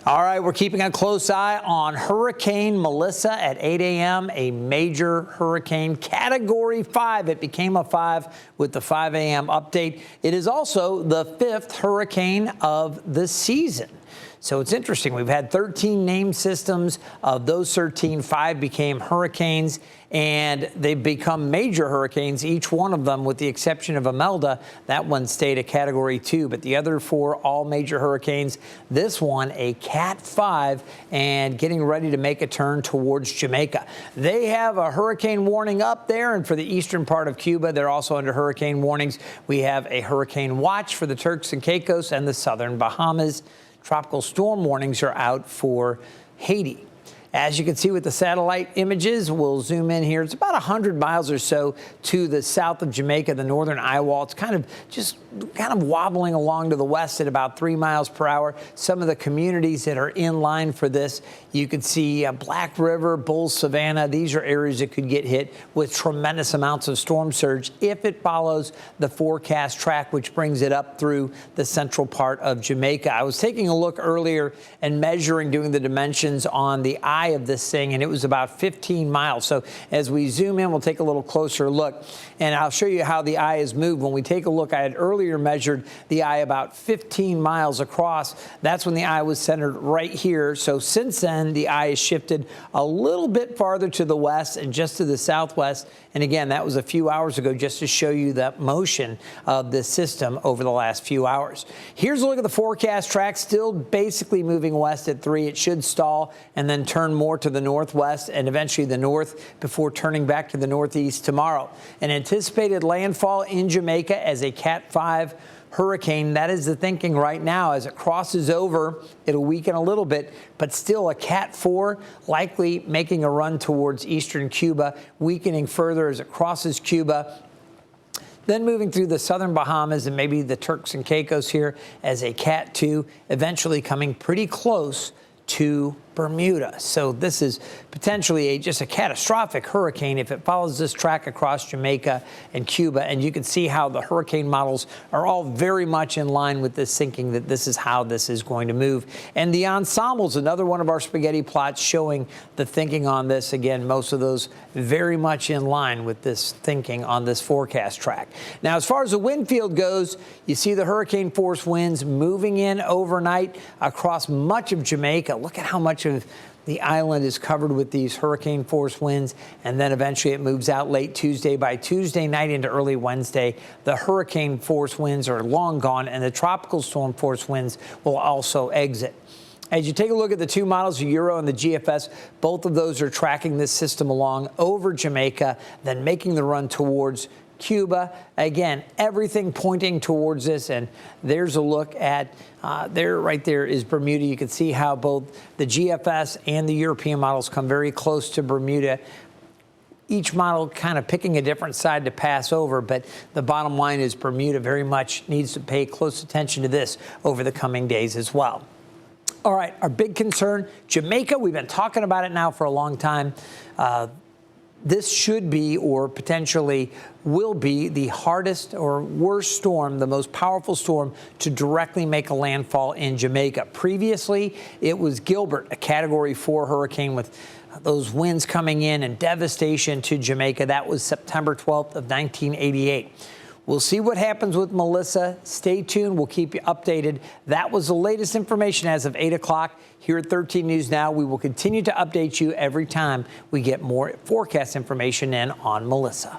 All right, we're keeping a close eye on Hurricane Melissa at 8 a.m., a major hurricane, Category 5. It became a 5 with the 5 a.m. update. It is also the 5th hurricane of the season. So it's interesting. We've had 13 named systems. Of those 13, 5 became hurricanes, and they've become major hurricanes, each one of them, with the exception of Imelda. That one stayed a Category 2, but the other 4, all major hurricanes. This one, a Cat 5, and getting ready to make a turn towards Jamaica. They have a hurricane warning up there, and for the eastern part of Cuba, they're also under hurricane warnings. We have a hurricane watch for the Turks and Caicos and the southern Bahamas. Tropical storm warnings are out for Haiti. As you can see with the satellite images, we'll zoom in here. It's about 100 miles or so to the south of Jamaica, the northern eye wall. It's kind of wobbling along to the west at about 3 miles per hour. Some of the communities that are in line for this, you can see Black River, Bulls, Savannah. These are areas that could get hit with tremendous amounts of storm surge if it follows the forecast track, which brings it up through the central part of Jamaica. I was taking a look earlier and measuring, doing the dimensions on the eye of this thing, and it was about 15 miles. So as we zoom in, we'll take a little closer look, and I'll show you how the eye has moved. When we take a look, I had earlier measured the eye about 15 miles across. That's when the eye was centered right here. So since then, the eye has shifted a little bit farther to the west and just to the southwest. And again, that was a few hours ago, just to show you that motion of this system over the last few hours. Here's a look at the forecast track, still basically moving west at 3. It should stall and then turn more to the northwest and eventually the north before turning back to the northeast tomorrow. An anticipated landfall in Jamaica as a Cat 5 hurricane. That is the thinking right now. As it crosses over, it'll weaken a little bit, but still a Cat 4, likely making a run towards eastern Cuba, weakening further as it crosses Cuba, then moving through the southern Bahamas and maybe the Turks and Caicos here as a Cat 2, eventually coming pretty close to Bermuda. So this is potentially just a catastrophic hurricane if it follows this track across Jamaica and Cuba. And you can see how the hurricane models are all very much in line with this thinking that this is how this is going to move. And the ensembles, another one of our spaghetti plots showing the thinking on this. Again, most of those very much in line with this thinking on this forecast track. Now, as far as the wind field goes, you see the hurricane force winds moving in overnight across much of Jamaica. Look at how much of the island is covered with these hurricane force winds, and then eventually it moves out late Tuesday. By Tuesday night into early Wednesday, the hurricane force winds are long gone, and the tropical storm force winds will also exit. As you take a look at the two models, the Euro and the GFS, both of those are tracking this system along over Jamaica, then making the run towards Cuba. Again, everything pointing towards this, and there's a look at right there is Bermuda. You can see how both the GFS and the European models come very close to Bermuda. Each model kind of picking a different side to pass over, but the bottom line is Bermuda very much needs to pay close attention to this over the coming days as well. All right, our big concern, Jamaica. We've been talking about it now for a long time. This should be, or potentially will be, the hardest or worst storm, the most powerful storm to directly make a landfall in Jamaica. Previously, it was Gilbert, a Category 4 hurricane with those winds coming in and devastation to Jamaica. That was September 12th of 1988. We'll see what happens with Melissa. Stay tuned. We'll keep you updated. That was the latest information as of 8 o'clock here at 13 News Now. We will continue to update you every time we get more forecast information in on Melissa.